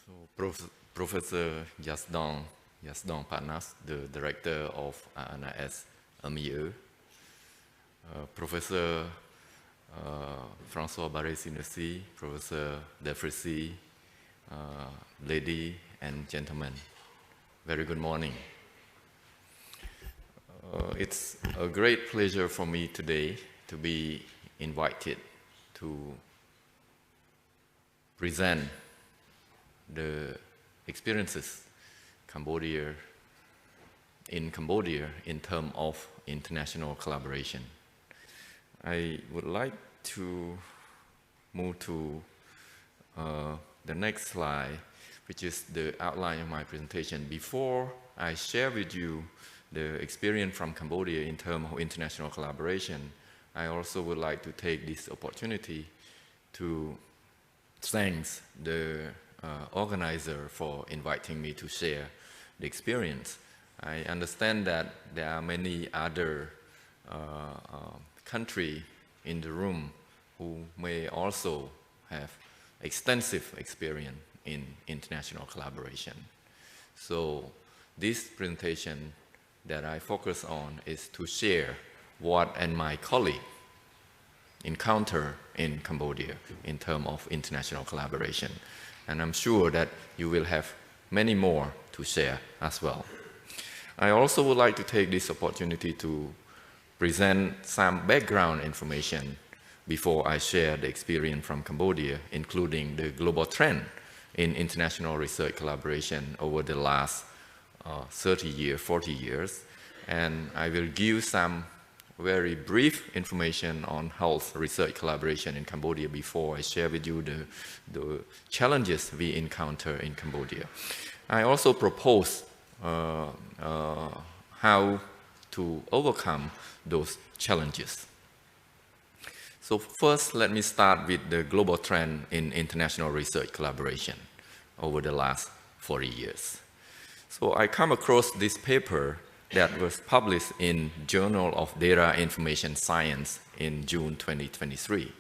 So Professor Yasdong Panas, the director of ANRS, Professor François Barré-Sinessy, Professor Defrissy, ladies and gentlemen, very good morning. It's a great pleasure for me today to be invited to present the experiences in Cambodia in terms of international collaboration. I would like to move to the next slide, which is the outline of my presentation. Before I share with you the experience from Cambodia in terms of international collaboration, I also would like to take this opportunity to thank the organizer for inviting me to share the experience. I understand that there are many other countries in the room who may also have extensive experience in international collaboration. So this presentation that I focus on is to share what and my colleague encounter in Cambodia in terms of international collaboration. And I'm sure that you will have many more to share as well. I also would like to take this opportunity to present some background information before I share the experience from Cambodia, including the global trend in international research collaboration over the last 30 years, 40 years. And I will give some very brief information on health research collaboration in Cambodia before I share with you the challenges we encounter in Cambodia. I also propose how to overcome those challenges. So first, let me start with the global trend in international research collaboration over the last 40 years. So I come across this paper that was published in Journal of Data Information Science in June 2023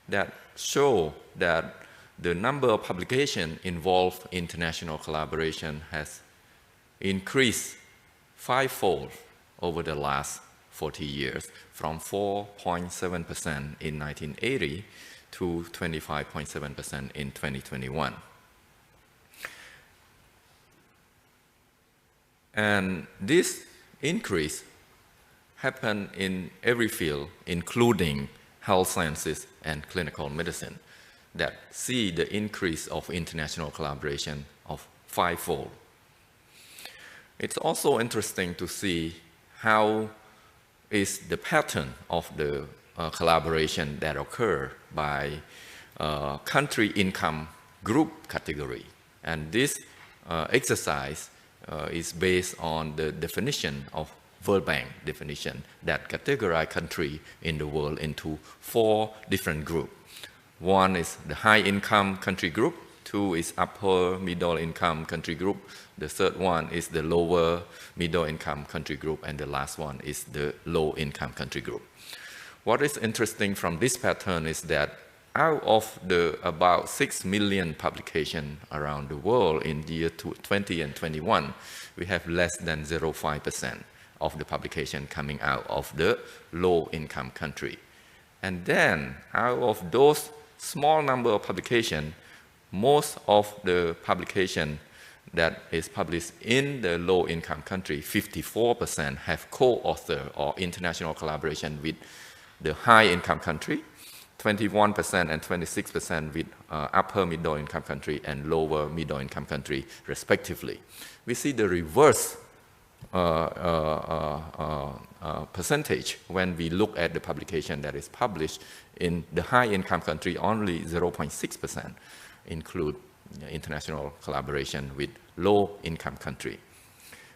that show that the number of publications involved in international collaboration has increased fivefold over the last 40 years, from 4.7% in 1980 to 25.7% in 2021. And this increase happened in every field, including health sciences and clinical medicine, that see the increase of international collaboration of fivefold. It's also interesting to see how is the pattern of the collaboration that occur by country income group category. And this exercise is based on the definition of World Bank definition that categorize country in the world into 4 different groups. One is the high income country group, 2 is upper middle income country group, the third one is the lower middle income country group, and the last one is the low income country group. What is interesting from this pattern is that out of the about 6 million publications around the world in the year 20 and 21, we have less than 0.5% of the publication coming out of the low-income country. And then, out of those small number of publications, most of the publication that is published in the low-income country, 54% have co-author or international collaboration with the high-income country, 21% and 26% with upper middle income country and lower middle income country respectively. We see the reverse percentage when we look at the publication that is published in the high income country. Only 0.6% include international collaboration with low income country.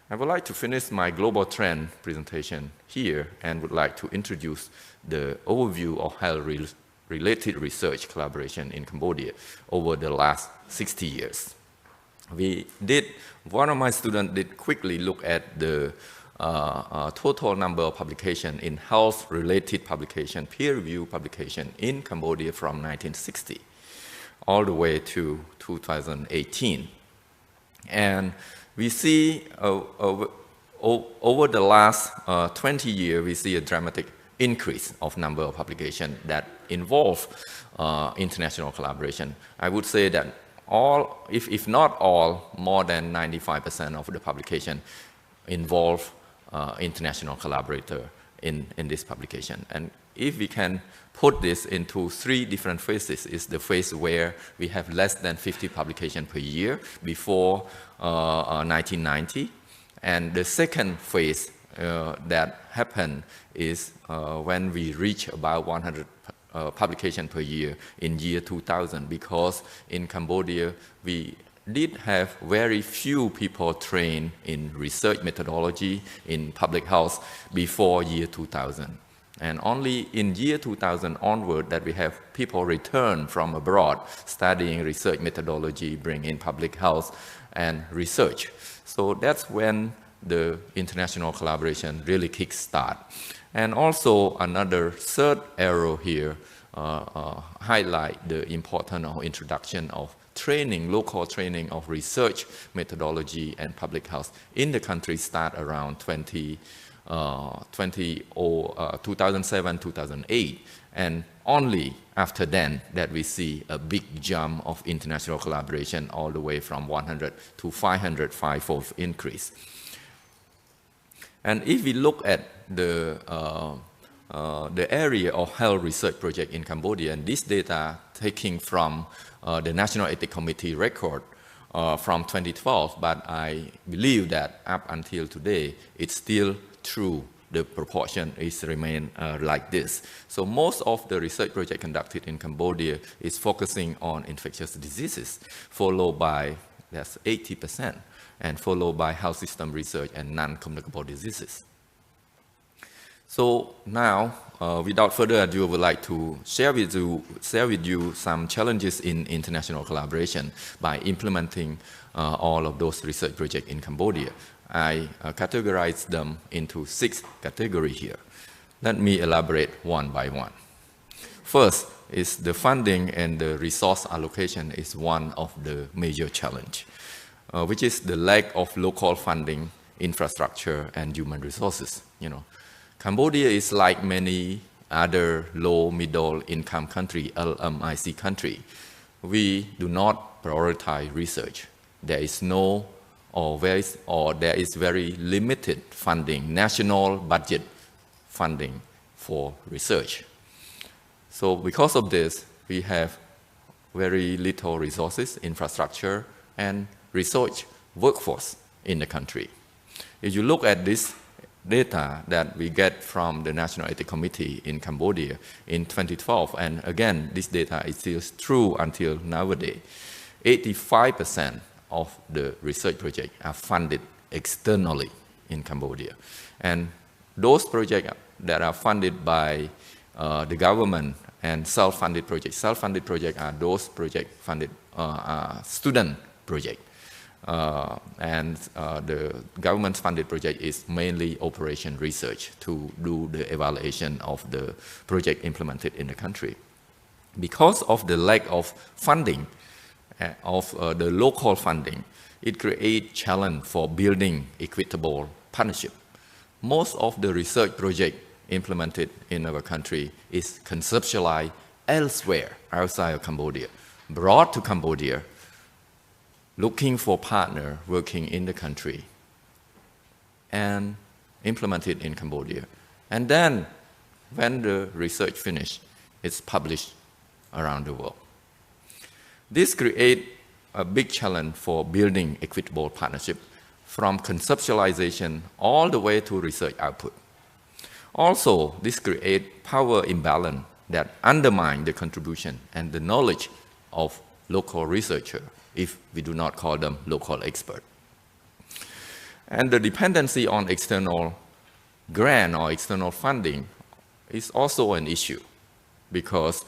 I would like to finish my global trend presentation here and would like to introduce the overview of health-related research collaboration in Cambodia over the last 60 years. One of my students did quickly look at the total number of publications in health-related publication, peer-reviewed publication in Cambodia from 1960. all the way to 2018. And we see over the last 20 years, we see a dramatic increase of number of publications that involve international collaboration. I would say that all, if not all, more than 95% of the publication involve international collaborator in this publication. And if we can put this into 3 different phases, is the phase where we have less than 50 publications per year before 1990. And the second phase that happened is when we reach about 100 publications per year in year 2000, because in Cambodia we did have very few people trained in research methodology in public health before year 2000. And only in year 2000 onward that we have people return from abroad studying research methodology, bring in public health and research. So that's when the international collaboration really kickstart. And also another third arrow here highlight the importance of introduction of training, local training of research methodology and public health in the country start around 2007, 2008. And only after then that we see a big jump of international collaboration all the way from 100 to 500, five-fold increase. And if we look at the area of health research project in Cambodia, and this data taking from the National Ethics Committee record from 2012, but I believe that up until today, it's still true. The proportion is remain like this. So most of the research project conducted in Cambodia is focusing on infectious diseases, followed by, that's 80%, and followed by health system research and non-communicable diseases. So now, without further ado, I would like to share with you some challenges in international collaboration by implementing all of those research projects in Cambodia. I categorize them into 6 categories here. Let me elaborate one by one. First is the funding and the resource allocation is one of the major challenge, which is the lack of local funding, infrastructure, and human resources. Cambodia is like many other low middle income country, LMIC country. We do not prioritize research. There is no there is very limited funding, national budget funding for research. So because of this, we have very little resources, infrastructure, and research workforce in the country. If you look at this data that we get from the National Ethics Committee in Cambodia in 2012, and again, this data is still true until nowadays, 85% of the research projects are funded externally in Cambodia. And those projects that are funded by the government and self-funded projects are those projects funded student projects. And the government-funded project is mainly operation research to do the evaluation of the project implemented in the country. Because of the lack of funding, of the local funding, it creates challenge for building equitable partnership. Most of the research project implemented in our country is conceptualized elsewhere outside of Cambodia, brought to Cambodia, looking for partner working in the country, and implemented in Cambodia. And then when the research finished, it's published around the world. This creates a big challenge for building equitable partnership from conceptualization all the way to research output. Also, this creates power imbalance that undermine the contribution and the knowledge of local researchers, if we do not call them local experts. And the dependency on external grant or external funding is also an issue, because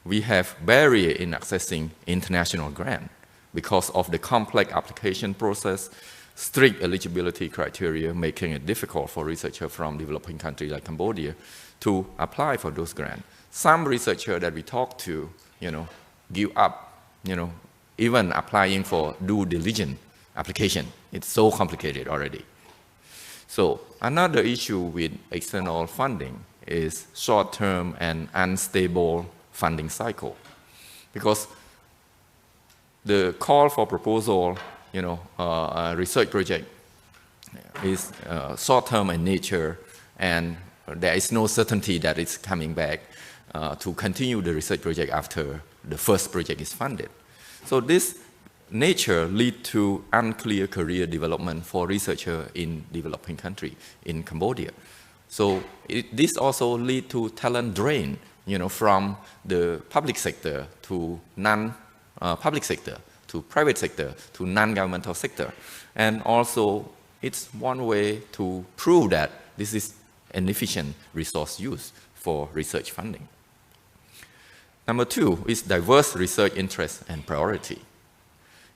we have barrier in accessing international grant because of the complex application process, strict eligibility criteria, making it difficult for researchers from developing countries like Cambodia to apply for those grants. Some researchers that we talk to, give up even applying for due diligence application, it's so complicated already. So another issue with external funding is short-term and unstable funding cycle, because the call for proposal, research project is short-term in nature, and there is no certainty that it's coming back to continue the research project after the first project is funded. So this nature lead to unclear career development for researchers in developing country, in Cambodia. So this also lead to talent drain, from the public sector to non-public sector, to private sector, to non-governmental sector. And also, it's one way to prove that this is an efficient resource use for research funding. Number two is diverse research interest and priority.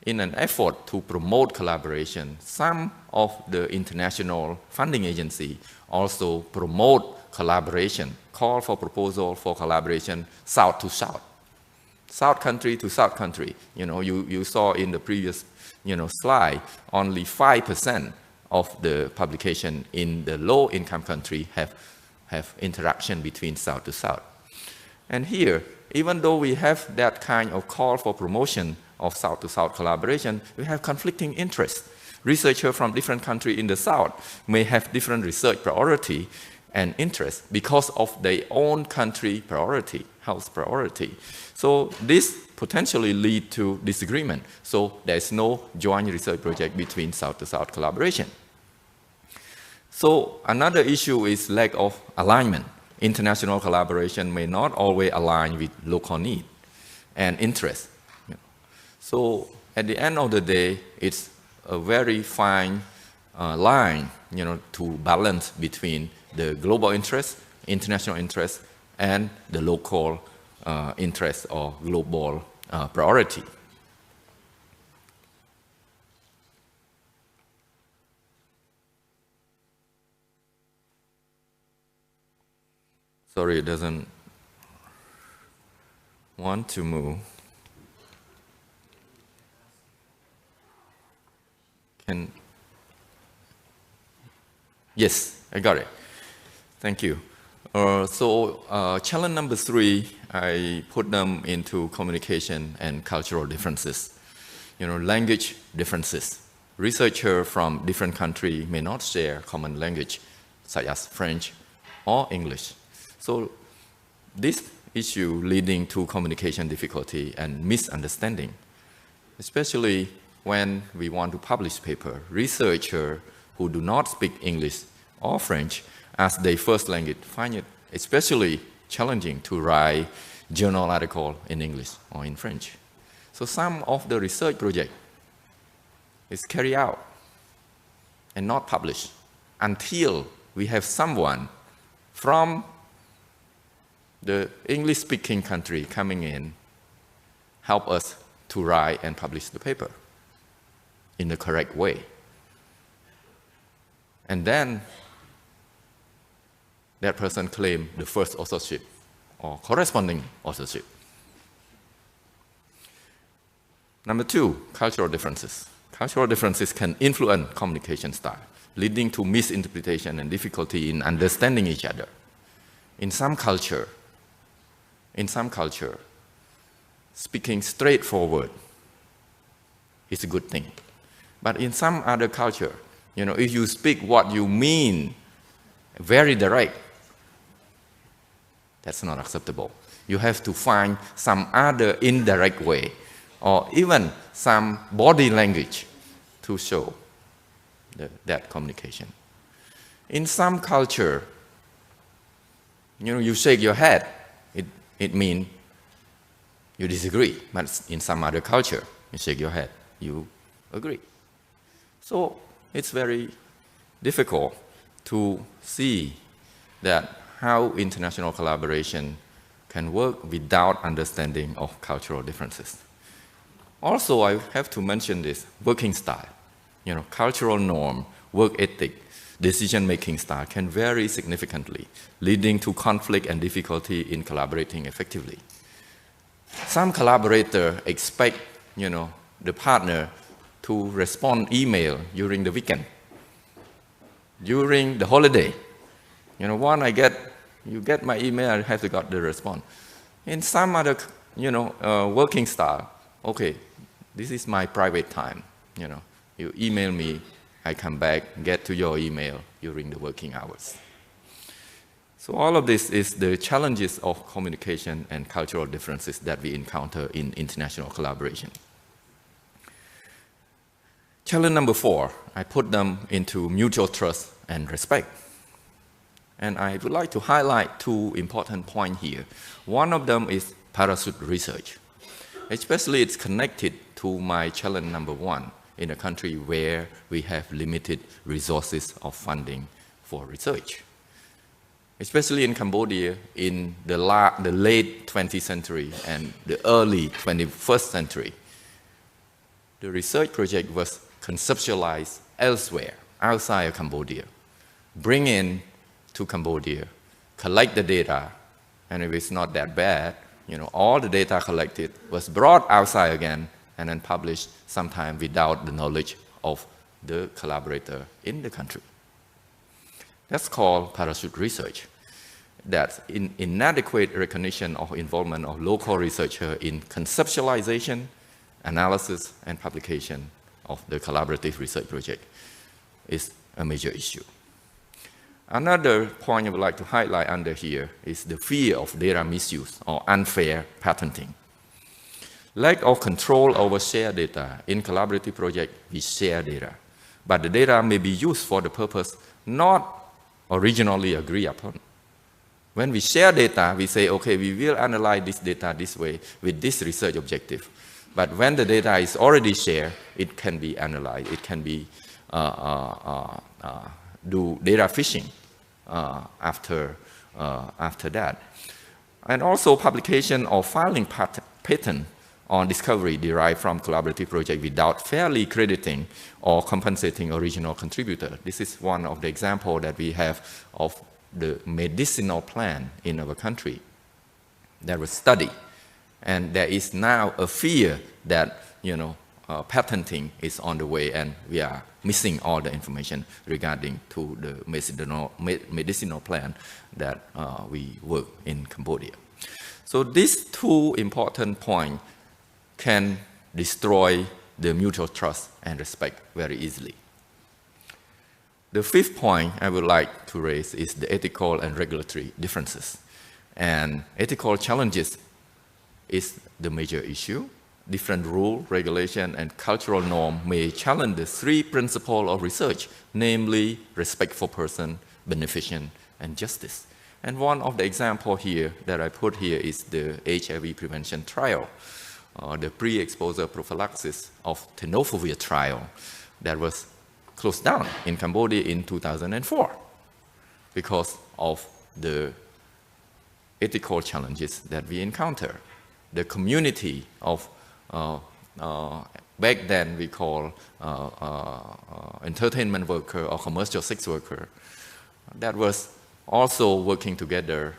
In an effort to promote collaboration, some of the international funding agencies also promote collaboration, call for proposal for collaboration south to south. South country to south country. You saw in the previous slide, only 5% of the publication in the low-income country have interaction between south to south. And here, even though we have that kind of call for promotion of south-to-south collaboration, we have conflicting interests. Researchers from different countries in the south may have different research priority and interest because of their own country priority, health priority. So this potentially lead to disagreement. So there's no joint research project between south-to-south collaboration. So another issue is lack of alignment. International collaboration may not always align with local need and interest. So at the end of the day, it's a very fine line, to balance between the global interest, international interest, and the local interest or global priority. Sorry, it doesn't want to move. Yes, I got it. Thank you. Challenge number 3, I put them into communication and cultural differences. Language differences. Researchers from different countries may not share common language, such as French or English. So this issue leading to communication difficulty and misunderstanding, especially when we want to publish paper. Researchers who do not speak English or French as their first language find it especially challenging to write journal article in English or in French. So some of the research project is carried out and not published until we have someone from the English-speaking country coming in, help us to write and publish the paper in the correct way. And then that person claims the first authorship or corresponding authorship. Number 2, cultural differences. Cultural differences can influence communication style, leading to misinterpretation and difficulty in understanding each other. In some culture, speaking straightforward is a good thing. But in some other culture, if you speak what you mean very direct, that's not acceptable. You have to find some other indirect way, or even some body language to show that communication. In some culture, you shake your head, it means you disagree. But in some other culture, you shake your head, you agree. So it's very difficult to see that how international collaboration can work without understanding of cultural differences. Also, I have to mention this working style. Cultural norm, work ethic, decision-making style can vary significantly, leading to conflict and difficulty in collaborating effectively. Some collaborators expect, the partner to respond email during the weekend, during the holiday. You get my email, I have to get the response. In some other, working style, okay, this is my private time. You email me, I come back, get to your email during the working hours. So all of this is the challenges of communication and cultural differences that we encounter in international collaboration. Challenge number 4, I put them into mutual trust and respect. And I would like to highlight 2 important points here. One of them is parachute research. Especially it's connected to my challenge number 1 in a country where we have limited resources of funding for research. Especially in Cambodia in the late 20th century and the early 21st century. The research project was conceptualized elsewhere, outside of Cambodia. Bring in to Cambodia, collect the data, and if it's not that bad, all the data collected was brought outside again and then published sometime without the knowledge of the collaborator in the country. That's called parachute research. That's inadequate recognition or involvement of local researchers in conceptualization, analysis, and publication of the collaborative research project is a major issue. Another point I would like to highlight under here is the fear of data misuse or unfair patenting. Lack of control over shared data. In collaborative project, we share data, but the data may be used for the purpose not originally agreed upon. When we share data, we say, okay, we will analyze this data this way with this research objective. But when the data is already shared, it can be analyzed. It can be do data fishing after that. And also publication or filing patent on discovery derived from collaborative project without fairly crediting or compensating original contributor. This is one of the examples that we have of the medicinal plant in our country that was studied. And there is now a fear that, patenting is on the way and we are missing all the information regarding to the medicinal plant that we work in Cambodia. So these 2 important points can destroy the mutual trust and respect very easily. The 5th point I would like to raise is the ethical and regulatory differences. And ethical challenges is the major issue. Different rule, regulation, and cultural norm may challenge the 3 principles of research, namely respect for person, beneficent, and justice. And one of the examples here that I put here is the HIV prevention trial, the pre-exposure prophylaxis of tenofovir trial that was closed down in Cambodia in 2004 because of the ethical challenges that we encounter. The community of, back then we call entertainment worker or commercial sex worker, that was also working together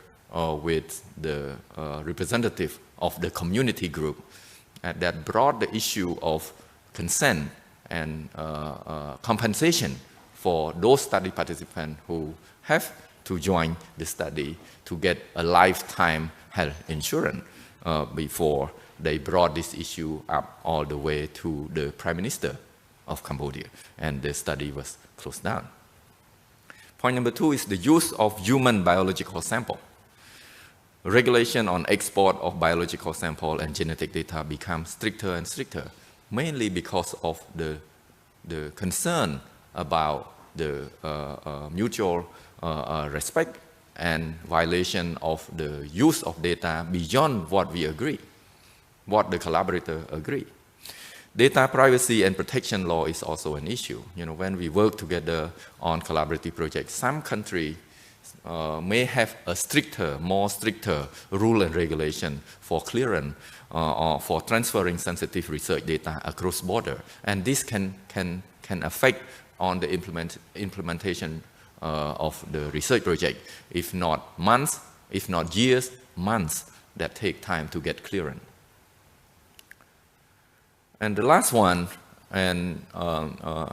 with the representative of the community group that brought the issue of consent and compensation for those study participants who have to join the study to get a lifetime health insurance before they brought this issue up all the way to the Prime Minister of Cambodia, and the study was closed down. Point number 2 is the use of human biological sample. Regulation on export of biological sample and genetic data becomes stricter and stricter, mainly because of the concern about the mutual respect and violation of the use of data beyond what we agree, what the collaborator agree. Data privacy and protection law is also an issue. When we work together on collaborative projects, some countries may have a more stricter rule and regulation for clearance or for transferring sensitive research data across border, and this can affect on the implementation of the research project, if not months, if not years, months that take time to get clearance. And the last one, and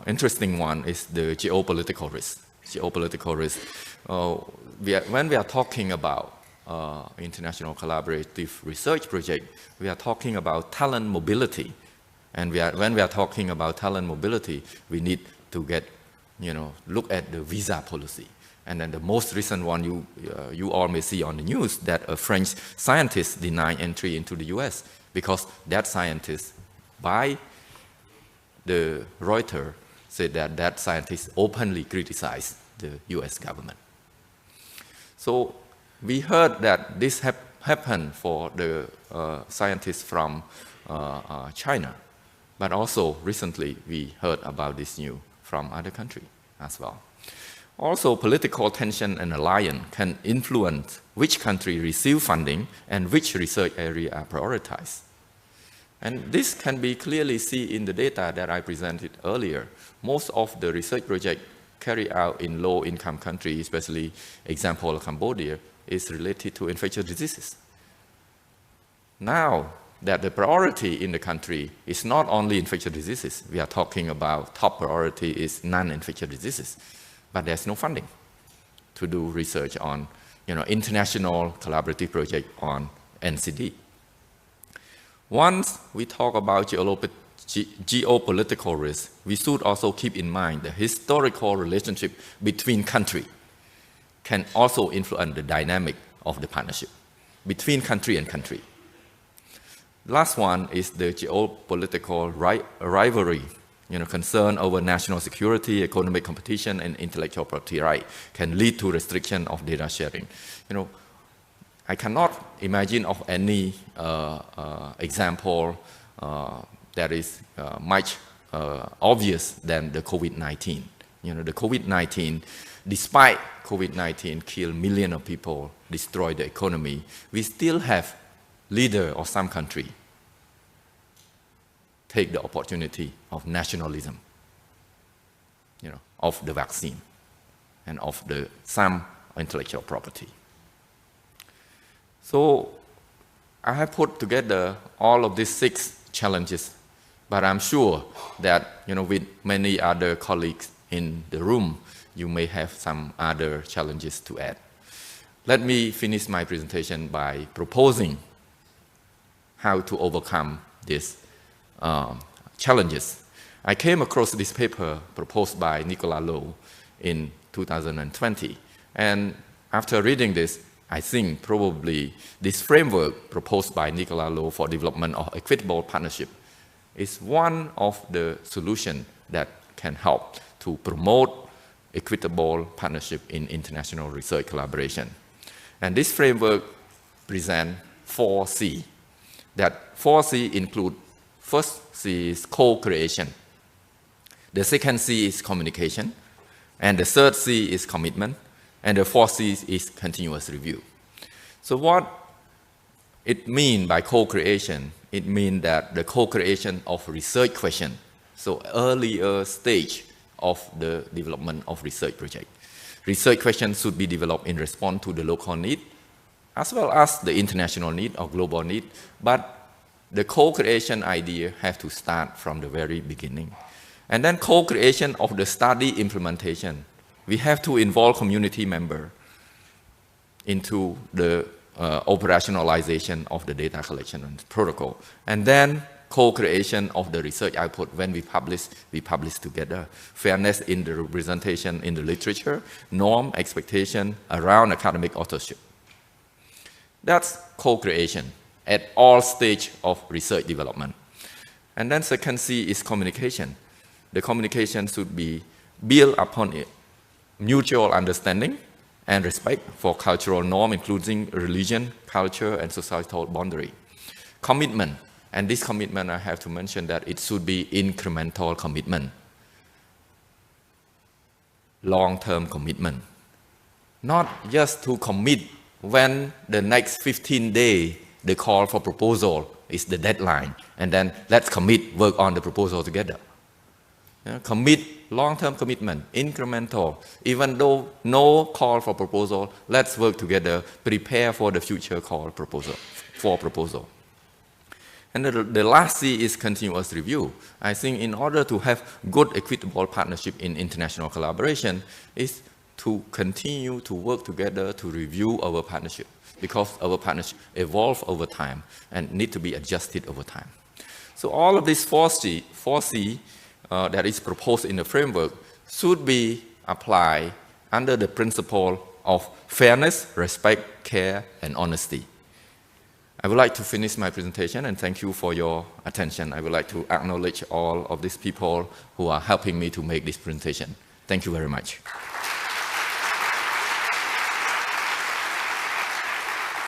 interesting one, is the geopolitical risk. Geopolitical risk. When we are talking about international collaborative research project, we are talking about talent mobility. And when we are talking about talent mobility, we need to look at the visa policy. And then the most recent one you all may see on the news, that a French scientist denied entry into the US because that scientist, by the Reuters, said that that scientist openly criticized the US government. So we heard that this happened for the scientists from China, but also recently we heard about this news from other countries as well. Also, political tension and alliance can influence which country receive funding and which research area are prioritized. And this can be clearly seen in the data that I presented earlier. Most of the research projects carried out in low-income countries, especially example of Cambodia, is related to infectious diseases. Now that the priority in the country is not only infectious diseases, we are talking about top priority is non-infectious diseases, but there's no funding to do research on international collaborative project on NCD. Once we talk about geopolitical risk, we should also keep in mind the historical relationship between countries can also influence the dynamic of the partnership between country and country. Last one is the geopolitical rivalry. Concern over national security, economic competition, and intellectual property right can lead to restriction of data sharing. I cannot imagine of any example that is much obvious than the COVID-19. The COVID-19, despite COVID-19 kill millions of people, destroy the economy, we still have leaders of some country take the opportunity of nationalism, of the vaccine and of some intellectual property. So I have put together all of these 6 challenges, but I'm sure that with many other colleagues in the room, you may have some other challenges to add. Let me finish my presentation by proposing how to overcome these challenges. I came across this paper proposed by Nicolas Lowe in 2020, and after reading this, I think probably this framework proposed by Nicolas Lowe for development of equitable partnership is one of the solutions that can help to promote equitable partnership in international research collaboration. And this framework presents 4 C. That 4 C include, first C is co-creation. The second C is communication. And the third C is commitment. And the fourth C is continuous review. So what it means by co-creation, it means that the co-creation of research question, so earlier stage of the development of research project. Research questions should be developed in response to the local need, as well as the international need or global need, but the co-creation idea has to start from the very beginning. And then co-creation of the study implementation. We have to involve community members into the operationalization of the data collection and protocol. And then co-creation of the research output. When we publish together. Fairness in the representation in the literature, norm, expectation around academic authorship. That's co-creation at all stages of research development. And then second C is communication. The communication should be built upon a mutual understanding and respect for cultural norm, including religion, culture, and societal boundary. Commitment, and this commitment I have to mention that it should be incremental commitment, long-term commitment. Not just to commit when the next 15 days the call for proposal is the deadline, and then let's commit, work on the proposal together. Commit, long-term commitment, incremental. Even though no call for proposal, let's work together, prepare for the future call for proposal. And the last C is continuous review. I think in order to have good equitable partnership in international collaboration is to continue to work together to review our partnership, because our partnership evolve over time and need to be adjusted over time. So all of these 4C that is proposed in the framework should be applied under the principle of fairness, respect, care, and honesty. I would like to finish my presentation and thank you for your attention. I would like to acknowledge all of these people who are helping me to make this presentation. Thank you very much.